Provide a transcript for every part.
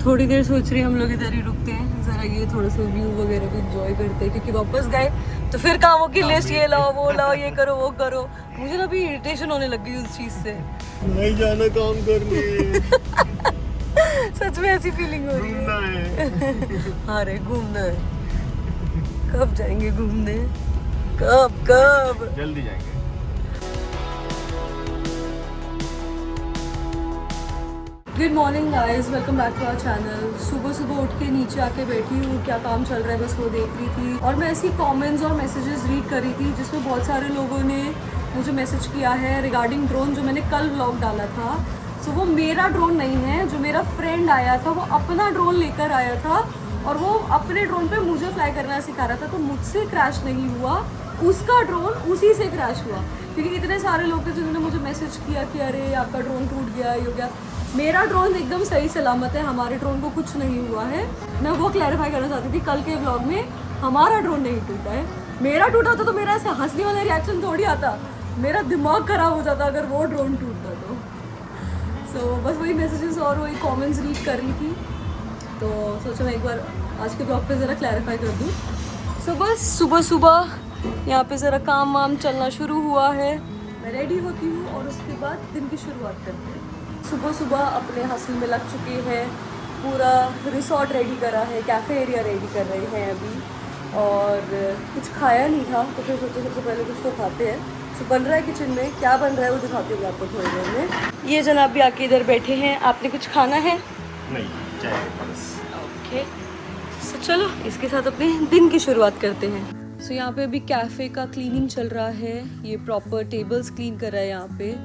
थोड़ी देर सोच रही हम लोग इधर ही रुकते हैं, जरा ये थोड़ा सा व्यू वगैरह को एंजॉय करते हैं, क्योंकि वापस गए तो फिर कामों की लिस्ट, ये लाओ वो लाओ, ये करो वो करो। मुझे ना अभी इरिटेशन होने लग गई उस चीज से। नहीं जाना काम करने। सच में ऐसी फीलिंग हो रही है। घूमना है। हाँ रे, घूमना है। कब जाएंगे घूमने? कब? जल्दी जाएंगे। Good morning guys, welcome back to our channel. सुबह सुबह उठ के नीचे आके बैठी हूँ, क्या काम चल रहा है बस वो देख रही थी, और मैं ऐसी कमेंट्स और मैसेजेस रीड कर रही थी जिसमें बहुत सारे लोगों ने मुझे मैसेज किया है रिगार्डिंग ड्रोन, जो मैंने कल व्लॉग डाला था। सो वो मेरा ड्रोन नहीं है, जो मेरा फ्रेंड आया था वो अपना ड्रोन लेकर आया था और वो अपने ड्रोन पे मुझे फ्लाई करना सिखा रहा था। तो मुझसे क्रैश नहीं हुआ, उसका ड्रोन उसी से क्रैश हुआ, क्योंकि इतने सारे लोग थे जिन्होंने मुझे मैसेज किया कि अरे आपका ड्रोन टूट गया, ये हो गया। मेरा ड्रोन एकदम सही सलामत है, हमारे ड्रोन को कुछ नहीं हुआ है। मैं वो क्लैरिफाई करना चाहती थी, कल के व्लॉग में हमारा ड्रोन नहीं टूटा है। मेरा टूटा होता तो मेरा ऐसे हंसने वाला रिएक्शन थोड़ी आता, मेरा दिमाग खराब हो जाता अगर वो ड्रोन टूटता तो। सो बस वही मैसेजेस और वही कमेंट्स रीड कर रही थी, तो सोचा मैं एक बार आज के ब्लॉग पे ज़रा क्लैरिफाई कर दूँ। सो बस सुबह सुबह यहाँ पे ज़रा काम वाम चलना शुरू हुआ है, मैं रेडी होती हूँ और उसके बाद दिन की शुरुआत करते हैं। सुबह सुबह अपने हसल में लग चुके हैं, पूरा रिसोर्ट रेडी करा है, कैफ़े एरिया रेडी कर रहे हैं अभी, और कुछ खाया नहीं था तो फिर सोचे सबसे पहले कुछ तो खाते हैं। सो बन रहा है किचन में, क्या बन रहा है वो दिखाती हूँ आपको थोड़ी देर में। ये जनाब भी आके इधर बैठे हैं, आपने कुछ खाना है? नहीं, चाय बस। ओके, सो चलो इसके साथ अपने दिन की शुरुआत करते हैं। सो यहाँ पे अभी कैफ़े का क्लीनिंग चल रहा है, ये प्रॉपर टेबल्स क्लीन कर रहा है यहाँ पे।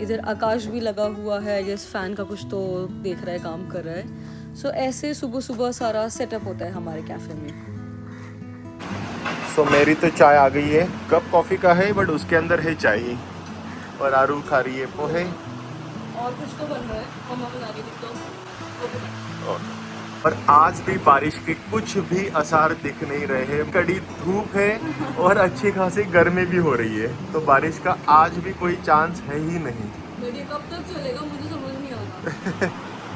इधर आकाश भी लगा हुआ है, जैसे फ़ैन का कुछ तो देख रहा है, काम कर रहा है। सो ऐसे सुबह सुबह सारा सेटअप होता है हमारे कैफ़े में। सो मेरी तो चाय आ गई है, कप कॉफ़ी का है बट उसके अंदर है चाय ही, और आरू खा रही है पोहे, और कुछ तो बन रहा है, मम्मा बना रही थी तो। और आज भी बारिश के कुछ भी आसार दिख नहीं रहे हैं। कड़ी धूप है और अच्छी खासी गर्मी भी हो रही है, तो बारिश का आज भी कोई चांस है ही नहीं। ये कब तक चलेगा मुझे समझ नहीं आ रहा,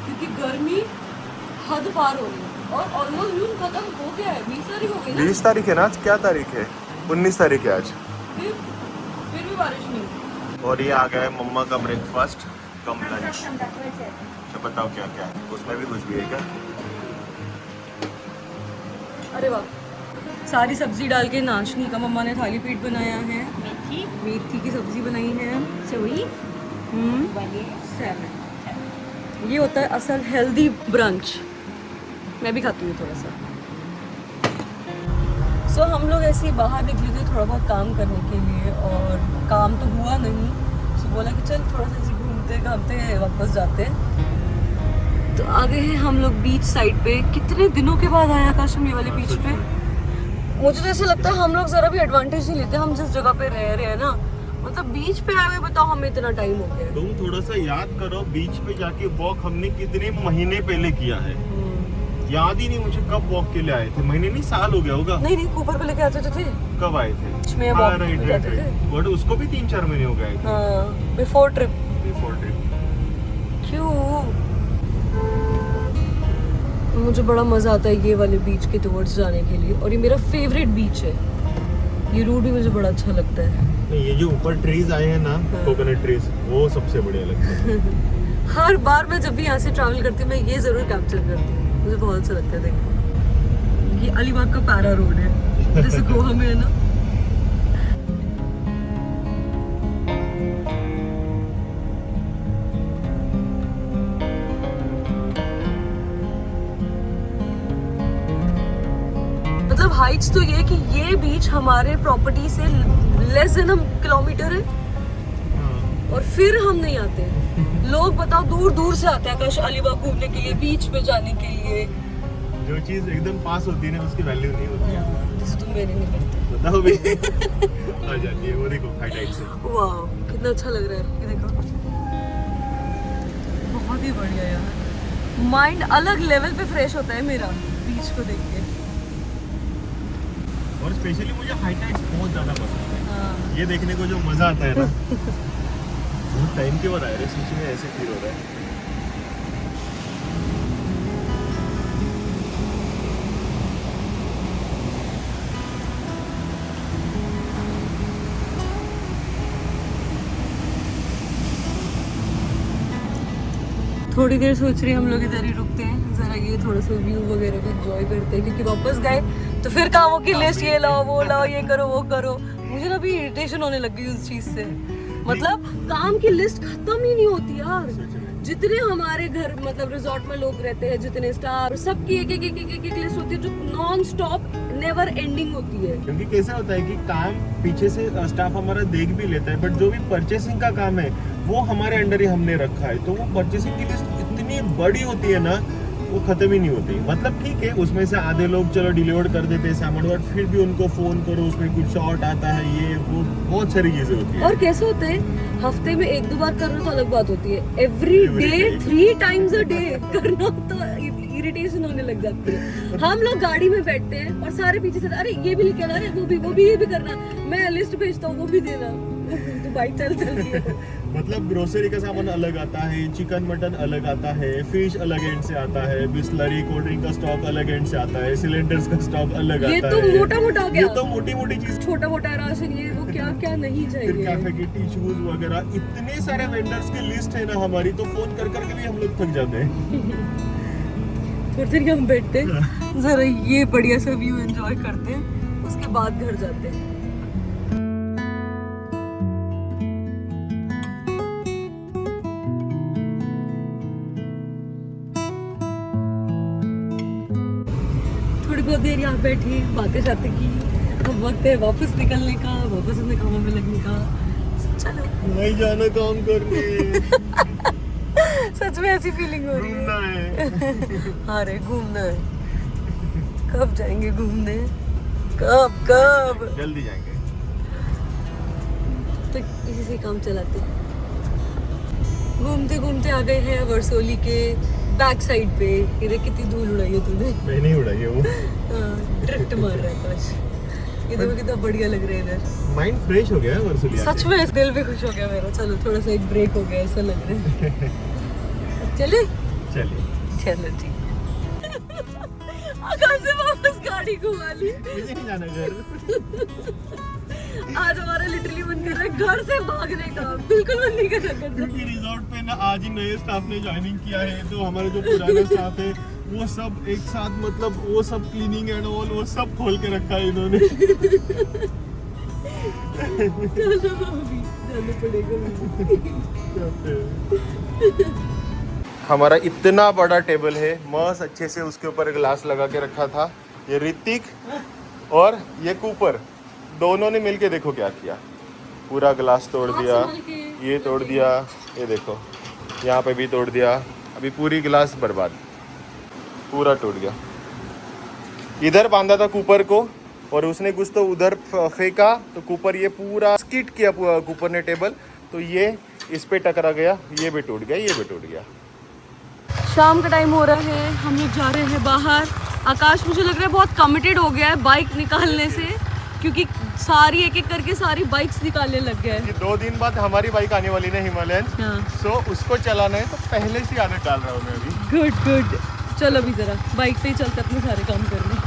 क्योंकि गर्मी हद पार हो रही है और ऑलमोस्ट जून खत्म हो गया है, 20 तारीख हो गई ना। 20 तारीख है ना आज? क्या तारीख है? 19 तारीख है आज। फिर भी बारिश नहीं। और ये आ गया है मम्मा का ब्रेकफास्ट कम लंच। तो बताओ क्या क्या है उसमें, भी कुछ भी है क्या? अरे वाह, सारी सब्जी डाल के नाचनी का मम्मा ने थाली पीठ बनाया है, मेथी की सब्जी बनाई है, सैलड। ये होता है असल हेल्दी ब्रंच, मैं भी खाती हूँ थोड़ा सा। सो हम लोग ऐसे ही बाहर निकले थे थोड़ा बहुत काम करने के लिए, और काम तो हुआ नहीं। सो बोला कि चल थोड़ा सा ऐसे घूमते घामते वापस जाते हैं। तो आ गए हैं हम लोग बीच साइड पे। कितने दिनों के बाद आया आकाश हम ये वाले बीच पे। मुझे तो ऐसा लगता है हम लोग जरा भी एडवांटेज नहीं लेते, हम जिस जगह पे रह रहे हैं ना, मतलब बीच पे आए हुए, बताओ हमें इतना टाइम हो गया। तुम थोड़ा सा याद करो, बीच पे जाके वॉक हमने कितने महीने पहले किया है, याद ही नहीं मुझे कब वॉक के लिए आए थे। महीने नहीं, साल हो गया होगा। नहीं कूपर पे लेके आते थे। कब आए थे? राइट, बट उसको भी 3-4 महीने हो गए थे। Before trip. क्यों? मुझे बड़ा मजा आता है ये वाले बीच के टुवर्ड्स जाने के लिए, और ये मेरा फेवरेट बीच है। ये रूट भी मुझे बड़ा अच्छा लगता है। नहीं, ये जो ऊपर ट्रीज आए हैं ना, कोकोनट ट्रीज, वो सबसे बढ़िया लगता है। हर बार मैं जब भी यहाँ से ट्रैवल करती हूँ मैं ये जरूर कैप्चर करती हूँ, मुझे बहुत अच्छा लगता है। देखो ये अलीबाग का पैरा रोड है, जैसे गोवा में है ना। मतलब हाइट्स तो ये कि ये बीच हमारे प्रॉपर्टी से लेस देन किलोमीटर है, और फिर हम नहीं आते। लोग बताओ दूर दूर से आते हैं आकाश अलीबाग घूमने के लिए, बीच पे जाने के लिए। जो चीज एकदम पास होती है ना उसकी वैल्यू नहीं होती है। जैसे तुम मेरे नहीं करते, बताओ भी। आ जाती है वो, देखो हाई टाइड से। वाह कितना अच्छा लग रहा है, ये देखो बहुत ही बढ़िया यार। माइंड अलग लेवल पे फ्रेश होता है मेरा बीच को देख के। और स्पेशली मुझे हाई टाइड्स बहुत ज़्यादा पसंद है। हाँ। ये देखने को जो मज़ा आता है ना, बहुत टाइम के बाद आया रे, सच में ऐसे फील हो रहा है। थोड़ी देर सोच रहे हैं हम लोग इधर ही रुकते हैं, जरा ये थोड़ा सा व्यू वगैरह भी एंजॉय करते हैं, क्योंकि वापस गए तो फिर कामों की लिस्ट, ये लाओ वो लाओ, ये करो वो करो। मुझे ना अभी इरिटेशन होने लग गई उस चीज से, मतलब काम की लिस्ट खत्म ही नहीं होती यार। जितने हमारे घर मतलब रिजॉर्ट में लोग रहते हैं, जितने स्टार, सबकी एक लिस्ट होती है जो नॉन स्टॉप नेवर एंडिंग होती है। क्योंकि कैसा होता है कि काम पीछे से स्टाफ हमारा देख भी लेता है, बट जो भी परचेसिंग का काम है वो हमारे अंडर ही हमने रखा है, तो वो परचेसिंग की लिस्ट इतनी बड़ी होती है ना, वो खत्म ही नहीं होती। मतलब ठीक है, उसमें से आधे लोग चलो डिलीवर कर देते हैं सामान, बट फिर भी उनको फोन करो, उसमें कुछ शॉर्ट आता है, ये वो बहुत सारी चीजें होती है। और कैसे होते हैं, हफ्ते में 1-2 बार करना तो अलग बात होती है, every day 3 times a day करना तो इरिटेशन होने लग जाती है। हम लोग गाड़ी में बैठते हैं और सारे पीछे से अरे ये भी लिख के आना, अरे वो भी ये भी करना, मैं लिस्ट भेजता हूँ वो भी देना, तो बाइक चलती है। मतलब ग्रोसरी का सामान अलग आता है, चिकन मटन अलग आता है, फिश अलग एंड से आता है, बिस्लरी कोल्ड ड्रिंक का स्टॉक अलग एंड से आता है, सिलेंडर्स का स्टॉक अलग आता है। ये तो मोटा मोटा हो गया, ये तो मोटी मोटी चीज, छोटा मोटा राशन, ये वो क्या क्या नहीं चाहिए। फिर कैफे की टिश्यूज वगैरह, इतने सारे वेंडर्स की लिस्ट है ना हमारी, तो फोन कर करके भी हम लोग थक जाते हैं। थोड़ी देर हम बैठते हैं, जरा ये बढ़िया सा व्यू एंजॉय करते हैं, उसके बाद घर जाते हैं। थोड़ी बहुत देर यहाँ बैठी, बातें शातें की, अब वक्त है वापस निकलने का, वापस अपने कामों में लगने का। चलो नहीं जाना काम करने। सच में ऐसी फीलिंग हो रही घूमना है। अरे घूमना है, कब जाएंगे घूमने, कब जल्दी जाएंगे, तो इसी से काम चलाते हैं। घूमते घूमते आ गए हैं वर्सोली के बैक साइड पे। ये देख कितनी धूल उड़ाई है तूने। मैंने उड़ाई है वो। ड्रिफ्ट मार रहा है बस। ये देखो कितना बढ़िया लग रहा है इधर। माइंड फ्रेश हो गया है वर्सोली। सच में दिल भी खुश हो गया मेरा। चलो थोड़ा सा एक ब्रेक हो गया ऐसा लग रहा है। चले चलो ठीक। आकाश से वापस गाड़ी घुमा ली। मुझे नहीं जाना घर। आज हमारा लिटरली मन कर रहा है घर से भागने का। बिल्कुल मन नहीं कर रहा। क्योंकि रिजॉर्ट पे ना आज ही नए स्टाफ ने ज्वाइनिंग किया है, तो हमारे जो पुराना स्टाफ है वो सब एक साथ, मतलब वो सब क्लीनिंग एंड ऑल वो सब खोल के रखा है इन्होंने। चलो अभी जाना पड़ेगा। हमारा इतना बड़ा टेबल है, मस्त अच्छे से उसके ऊपर ग्लास लगा के रखा था। ये ऋतिक और ये कूपर दोनों ने मिलके देखो क्या किया, पूरा ग्लास तोड़ दिया, ये तोड़ दिया, ये देखो यहाँ पे भी तोड़ दिया। अभी पूरी ग्लास बर्बाद, पूरा टूट गया। इधर बांधा था कूपर को और उसने कुछ तो उधर फेंका, तो कूपर ये पूरा स्किट किया कूपर ने टेबल, तो ये इस पे टकरा गया, ये भी टूट गया, ये भी टूट गया। शाम का टाइम हो रहा है, हम लोग जा रहे हैं बाहर। आकाश मुझे लग रहा है बहुत कमिटेड हो गया है बाइक निकालने से, क्योंकि सारी एक एक करके सारी बाइक्स निकालने लग गया है। 2 दिन बाद हमारी बाइक आने वाली है हिमालयन, सो उसको चलाना है, तो पहले से आदत डाल रहा हूँ मैं अभी। गुड। चलो अभी जरा बाइक पे ही चलते अपने सारे काम करने।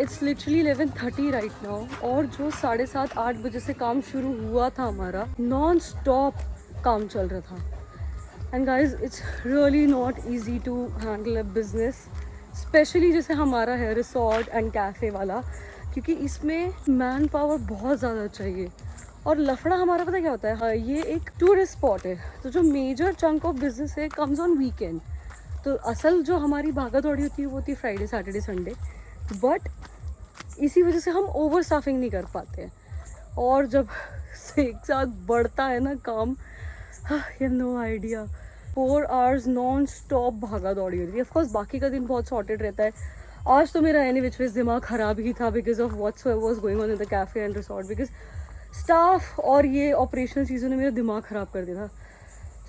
इट्स लिटरली 11:30 राइट नाउ, और जो 7:30-8 बजे से काम शुरू हुआ था हमारा, नॉन स्टॉप काम चल रहा था। And guys it's really not easy to handle a business, specially जैसे हमारा है रिसोर्ट एंड कैफ़े वाला, क्योंकि इसमें मैन पावर बहुत ज़्यादा चाहिए। और लफड़ा हमारा पता क्या होता है, हाँ, ये एक टूरिस्ट स्पॉट है, तो जो मेजर चंक ऑफ बिजनेस है कम्स ऑन वीकेंड। तो असल जो हमारी भागा दौड़ी होती है वो होती है फ्राइडे सैटरडे संडे, बट इसी वजह से हम ओवर स्टाफिंग नहीं कर पाते हैं। और जब एक साथ बढ़ता है ना काम, you know idea, 4 hours non stop भागा दौड़ी होती है। ऑफकोर्स बाकी का दिन बहुत सॉर्टेड रहता है। आज तो मेरा एनी विच वेज दिमाग ख़राब ही था because of what's was going on in the cafe and resort, because staff और ये ऑपरेशनल चीज़ों ने मेरा दिमाग ख़राब कर दिया था।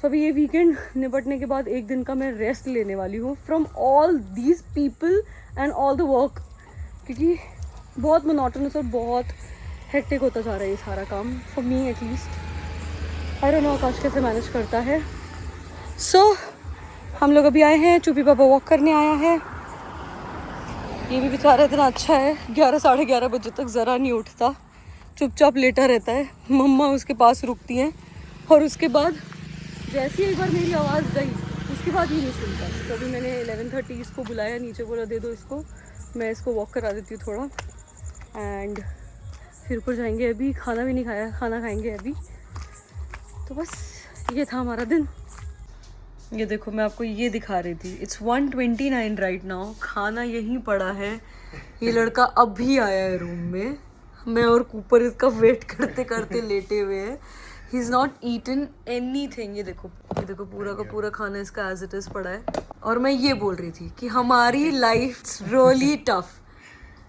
सो अभी ये वीकेंड निपटने के बाद एक दिन का मैं रेस्ट लेने वाली हूँ from all these people and all the work, क्योंकि बहुत मोनोटोनस और बहुत हेक्टिक होता जा रहा है ये सारा काम, for me at least. I don't know Akash कैसे मैनेज करता है। सो हम लोग अभी आए हैं, चुपी पापा वॉक करने आया है। ये भी बेचारा इतना अच्छा है, 11 साढ़े 11 बजे तक ज़रा नहीं उठता, चुपचाप लेटा रहता है, मम्मा उसके पास रुकती हैं और उसके बाद जैसे ही एक बार मेरी आवाज़ गई उसके बाद ही नहीं सुनता। तो अभी मैंने 11:30 इसको बुलाया नीचे, बोला दे दो इसको, मैं इसको वॉक करा देती हूँ थोड़ा, एंड फिर ऊपर जाएंगे। अभी खाना भी नहीं खाया, खाना खाएंगे अभी। तो बस ये था हमारा दिन। ये देखो मैं आपको ये दिखा रही थी, इट्स 1:29 राइट नाउ, खाना यहीं पड़ा है। ये लड़का अभी आया है रूम में, मैं और कूपर इसका वेट करते करते लेटे हुए हैं। He is not eaten anything. ये देखो पूरा का पूरा खाना इसका एज इट इज़ पड़ा है। और मैं ये बोल रही थी कि हमारी life really tough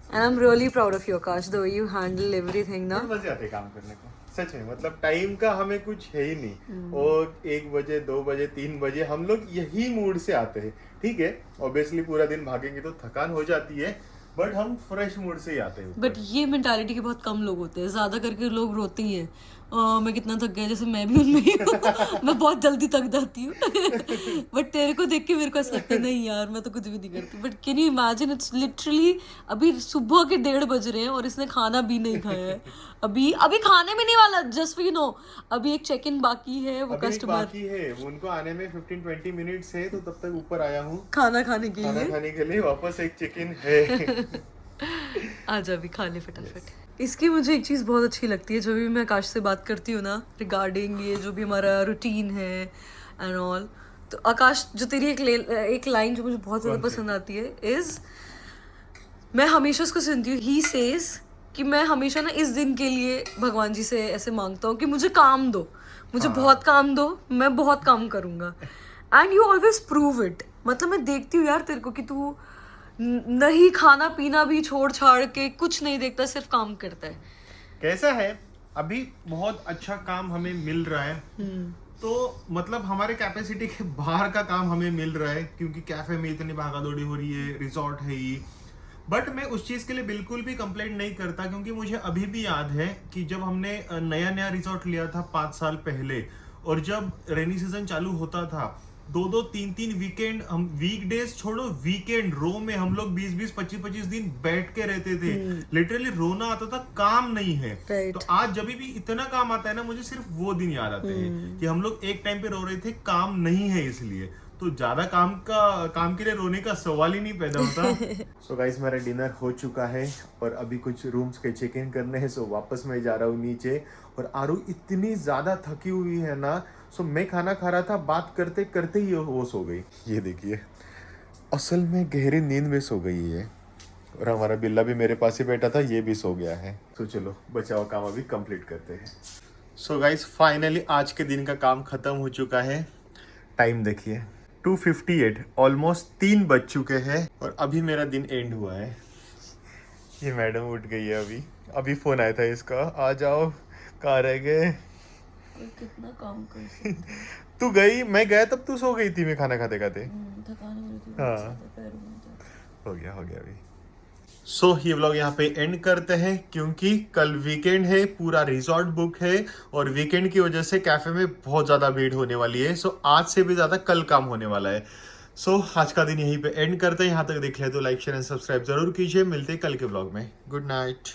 and I am really proud of you Akash, the way you handle everything ना। मजे आते काम करने को सच में, मतलब टाइम का हमें कुछ है ही नहीं। और 1 बजे 2 बजे 3 बजे हम लोग यही मूड से आते हैं। ठीक है, ऑब्वियसली पूरा दिन भागेंगे तो थकान हो जाती है, बट हम फ्रेश मूड से ही आते हैं। बट ये मेंटालिटी के बहुत कम लोग होते हैं, ज्यादा करके लोग रोते ही हैं मैं कितना थक गया, जैसे मैं भी उनमें ही हूँ। मैं बहुत जल्दी थक जाती हूँ। बट तेरे को देख के मेरे को ऐसा लगता है नहीं यार मैं तो कुछ भी नहीं करती। But can you imagine, it's literally अभी सुबह के 1:30 बज रहे हैं और इसने खाना भी नहीं खाया है। अभी खाने में नहीं वाला, जस्ट फॉर यू नो। अभी एक चेक इन बाकी है, वो कस्टमर बाकी है, उनको आने में 15-20 मिनट्स है, तो तब तक ऊपर आया हूँ खाना खाने के खाना लिए। खाने के लिए। वापस एक चिकन है। आजा अभी खा ले फटाफट। इसकी मुझे एक चीज़ बहुत अच्छी लगती है, जब भी मैं आकाश से बात करती हूँ ना रिगार्डिंग ये जो भी हमारा रूटीन है एंड ऑल, तो आकाश जो तेरी एक लाइन जो मुझे बहुत ज़्यादा पसंद आती है इज़, मैं हमेशा उसको सुनती हूँ, ही सेज कि मैं हमेशा ना इस दिन के लिए भगवान जी से ऐसे मांगता हूँ कि मुझे काम दो, मुझे बहुत काम दो, मैं बहुत काम करूँगा। And you always prove it. मतलब मैं देखती हूँ यार तेरे को कि तू नहीं खाना पीना भी छोड़ छाड़ के कुछ नहीं देखता, सिर्फ काम करता है। कैसा है, अभी बहुत अच्छा काम हमें मिल रहा है, तो मतलब हमारे कैपेसिटी के बाहर का काम हमें मिल रहा है, क्योंकि कैफे में इतनी भागादौड़ी हो रही है, रिजॉर्ट है ही। बट मैं उस चीज के लिए बिल्कुल भी कंप्लेंट नहीं करता, क्योंकि मुझे अभी भी याद है कि जब हमने नया रिजॉर्ट लिया था 5 साल पहले, और जब रेनी सीजन चालू होता था 2-2 3-3 वीकेंड, हम वीकडेज छोड़ो, वीकेंड रो में हम लोग 20-20 25-25 दिन बैठ के रहते थे। लिटरली रोना आता था, काम नहीं है। तो आज जब भी इतना काम आता है ना, मुझे सिर्फ वो दिन याद आते हैं कि हम लोग एक टाइम पे रो रहे थे, काम नहीं है इसलिए। तो ज्यादा काम के लिए रोने का सवाल ही नहीं पैदा होता। सो गाइस मेरा डिनर हो चुका है और अभी कुछ रूम्स के चेक इन करने हैं, सो वापस मैं जा रहा हूँ नीचे। और आरू इतनी ज्यादा थकी हुई है ना, सो मैं खाना खा रहा था, बात करते करते ही वो सो गई। ये देखिए, असल में गहरी नींद में सो गई है। और हमारा बिल्ला भी मेरे पास ही बैठा था, ये भी सो गया है। तो चलो बचा हुआ काम अभी कंप्लीट करते हैं। सो गाइस फाइनली आज के दिन का काम खत्म हो चुका है। टाइम देखिए 2:58, ऑलमोस्ट 3 बज चुके हैं और अभी मेरा दिन एंड हुआ है। ये मैडम उठ गई है अभी फोन आया था इसका, आ जाओ, कहाँ रह गए। कितना काम कर सकते। तू गई, मैं गया तब तू सो गई थी, मैं खाना खाते खाते। थकान हो रही थी। हाँ हो गया अभी। सो ये व्लॉग यहाँ पे एंड करते हैं, क्योंकि कल वीकेंड है, पूरा रिजॉर्ट बुक है और वीकेंड की वजह से कैफे में बहुत ज्यादा भीड़ होने वाली है। सो आज से भी ज्यादा कल काम होने वाला है। सो आज का दिन यहीं पे एंड करते हैं। यहाँ तक देख ले तो लाइक शेयर एंड सब्सक्राइब जरूर कीजिए। मिलते हैं कल के व्लॉग में। Good night.